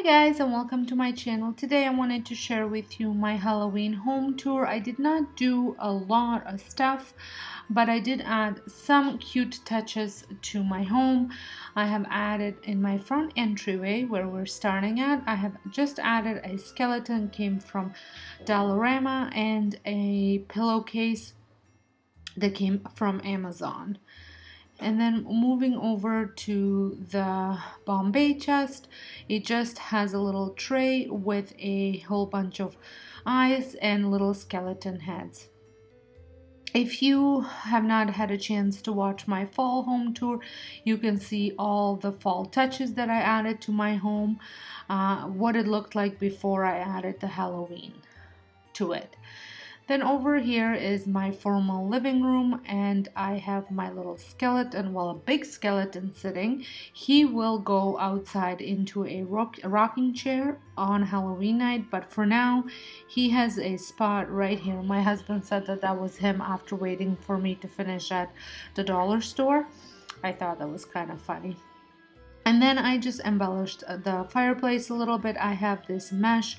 Guys, and welcome to my channel. Today I wanted to share with you my Halloween home tour. I did not do a lot of stuff, but I did add some cute touches to my home. I have added in my front entryway where we're starting at, I have just added a skeleton, came from Dollarama, and a pillowcase that came from Amazon. And then moving over to the Bombay chest, it just has a little tray with a whole bunch of eyes and little skeleton heads. If you have not had a chance to watch my fall home tour, you can see all the fall touches that I added to my home, what it looked like before I added the Halloween to it. Then over here is my formal living room, and I have my little skeleton, well, a big skeleton sitting. He will go outside into a rocking chair on Halloween night, but for now he has a spot right here. My husband said that that was him after waiting for me to finish at the dollar store. I thought that was kind of funny. And then I just embellished the fireplace a little bit. I have this mesh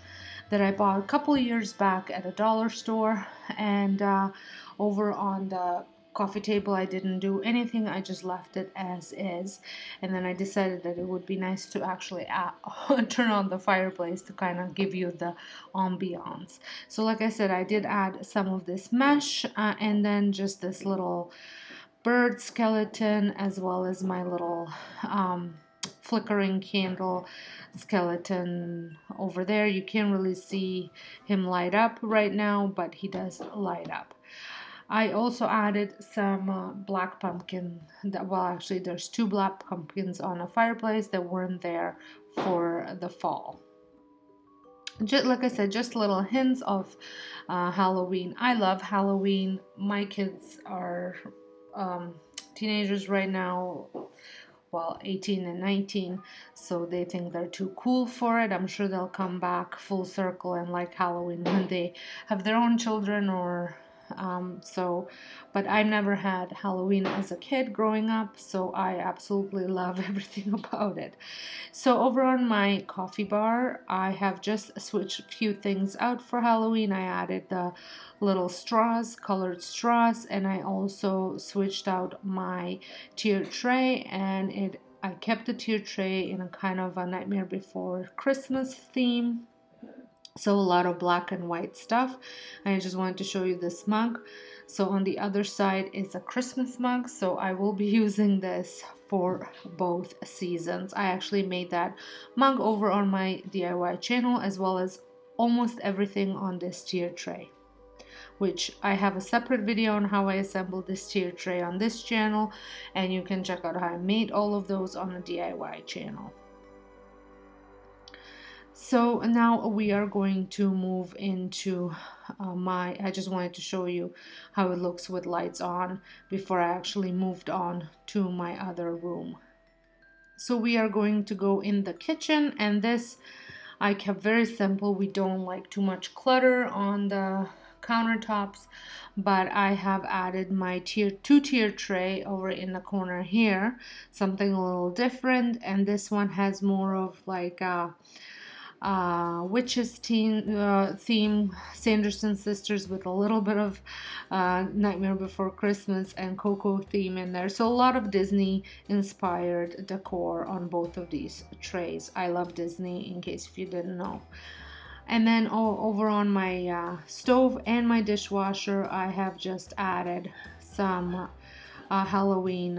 that I bought a couple years back at a dollar store, and over on the coffee table I didn't do anything. I just left it as is, and then I decided that it would be nice to actually turn on the fireplace to kind of give you the ambiance. So like I said, I did add some of this mesh and then just this little bird skeleton, as well as my little flickering candle skeleton over there. You can't really see him light up right now, but he does light up. I also added some black pumpkin. Well, actually there's two black pumpkins on a fireplace that weren't there for the fall. Just like I said, just little hints of Halloween. I love Halloween. My kids are teenagers right now, well, 18 and 19, so they think they're too cool for it. I'm sure they'll come back full circle and like Halloween when they have their own children, or but I never had Halloween as a kid growing up, so I absolutely love everything about it. So over on my coffee bar, I have just switched a few things out for Halloween. I added the little straws, colored straws, and I also switched out my tiered tray, and I kept the tiered tray in a kind of a Nightmare Before Christmas theme. So a lot of black and white stuff. I just wanted to show you this mug. So on the other side is a Christmas mug, so I will be using this for both seasons. I actually made that mug over on my DIY channel, as well as almost everything on this tier tray, which I have a separate video on how I assembled this tier tray on this channel, and you can check out how I made all of those on the DIY channel. So now we are going to move into I just wanted to show you how it looks with lights on before I actually moved on to my other room. So we are going to go in the kitchen, and this I kept very simple. We don't like too much clutter on the countertops, but I have added my two-tier tray over in the corner here, something a little different, and this one has more of like witches theme, Sanderson sisters with a little bit of Nightmare Before Christmas and Coco theme in there. So a lot of Disney inspired decor on both of these trays. I love Disney, in case if you didn't know. And then over on my stove and my dishwasher, I have just added some Halloween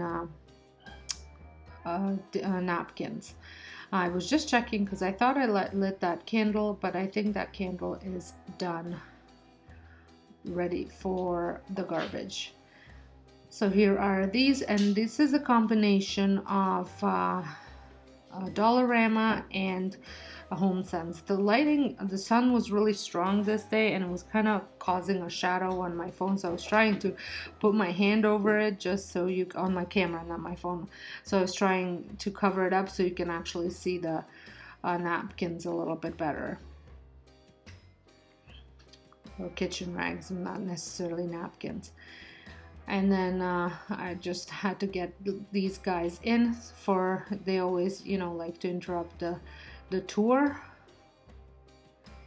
napkins. I was just checking because I thought I lit that candle, but I think that candle is done, ready for the garbage. So here are these, and this is a combination of Dollarama and a HomeSense. The lighting, the sun was really strong this day, and it was kind of causing a shadow on my phone, so I was trying to put my hand over it just so you, on my camera, not my phone, so I was trying to cover it up so you can actually see the napkins a little bit better, or kitchen rags, not necessarily napkins. And then I just had to get these guys in, for they always, you know, like to interrupt the the tour.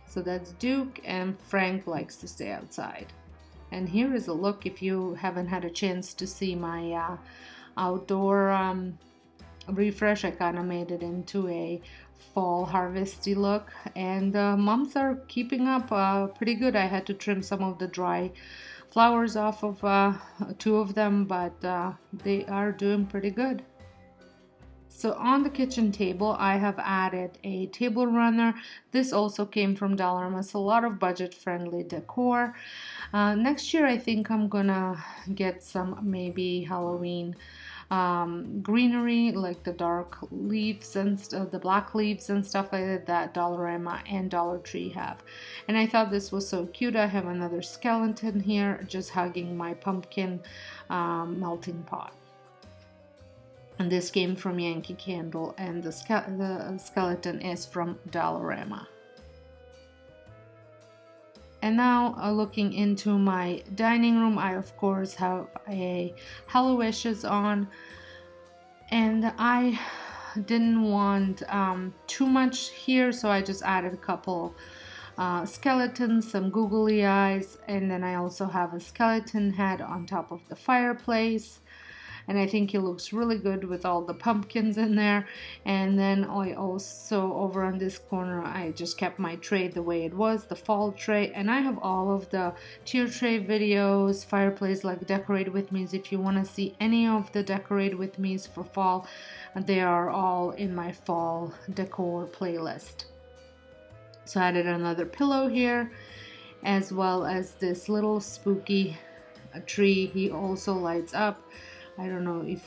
So that's Duke, and Frank likes to stay outside. And here is a look if you haven't had a chance to see my outdoor refresh. I kind of made it into a fall harvesty look, and mums are keeping up pretty good. I had to trim some of the dry flowers off of two of them, but they are doing pretty good. So on the kitchen table, I have added a table runner. This also came from Dollarama. It's a lot of budget-friendly decor. Next year, I think I'm gonna get some maybe Halloween greenery, like the dark leaves and the black leaves and stuff like that that Dollarama and Dollar Tree have. And I thought this was so cute. I have another skeleton here just hugging my pumpkin melting pot. And this came from Yankee Candle, and the skeleton is from Dollarama. And now looking into my dining room, I of course have a Hello Wishes on, and I didn't want too much here, so I just added a couple skeletons, some googly eyes, and then I also have a skeleton head on top of the fireplace. And I think it looks really good with all the pumpkins in there. And then I also, over on this corner, I just kept my tray the way it was, the fall tray. And I have all of the tier tray videos, fireplace like Decorate With Me's. If you want to see any of the Decorate With Me's for fall, they are all in my fall decor playlist. So I added another pillow here, as well as this little spooky tree. He also lights up. I don't know if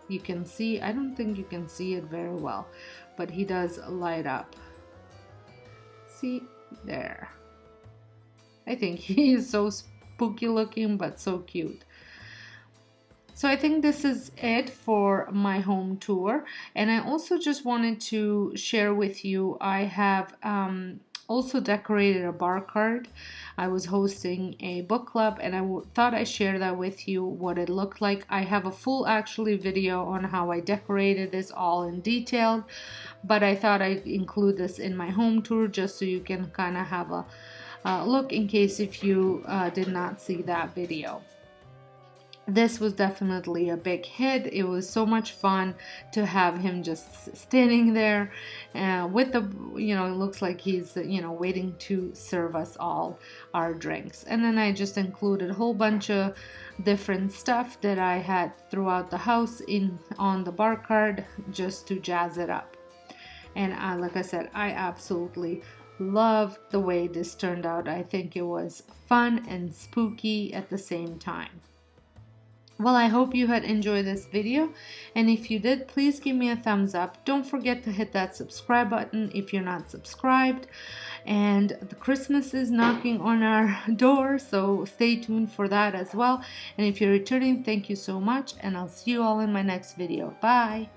you can see, I don't think you can see it very well, but he does light up. See there. I think he is so spooky looking, but so cute. So I think this is it for my home tour. And I also just wanted to share with you, I have also decorated a bar cart. I was hosting a book club, and I thought I'd share that with you, what it looked like. I have a full actually video on how I decorated this all in detail, but I thought I'd include this in my home tour just so you can kind of have a look in case if you did not see that video. This was definitely a big hit. It was so much fun to have him just standing there with the, it looks like he's, waiting to serve us all our drinks. And then I just included a whole bunch of different stuff that I had throughout the house on the bar cart just to jazz it up. And like I said, I absolutely love the way this turned out. I think it was fun and spooky at the same time. Well, I hope you had enjoyed this video, and if you did, please give me a thumbs up. Don't forget to hit that subscribe button if you're not subscribed. And the Christmas is knocking on our door, so stay tuned for that as well. And if you're returning, thank you so much, and I'll see you all in my next video. Bye!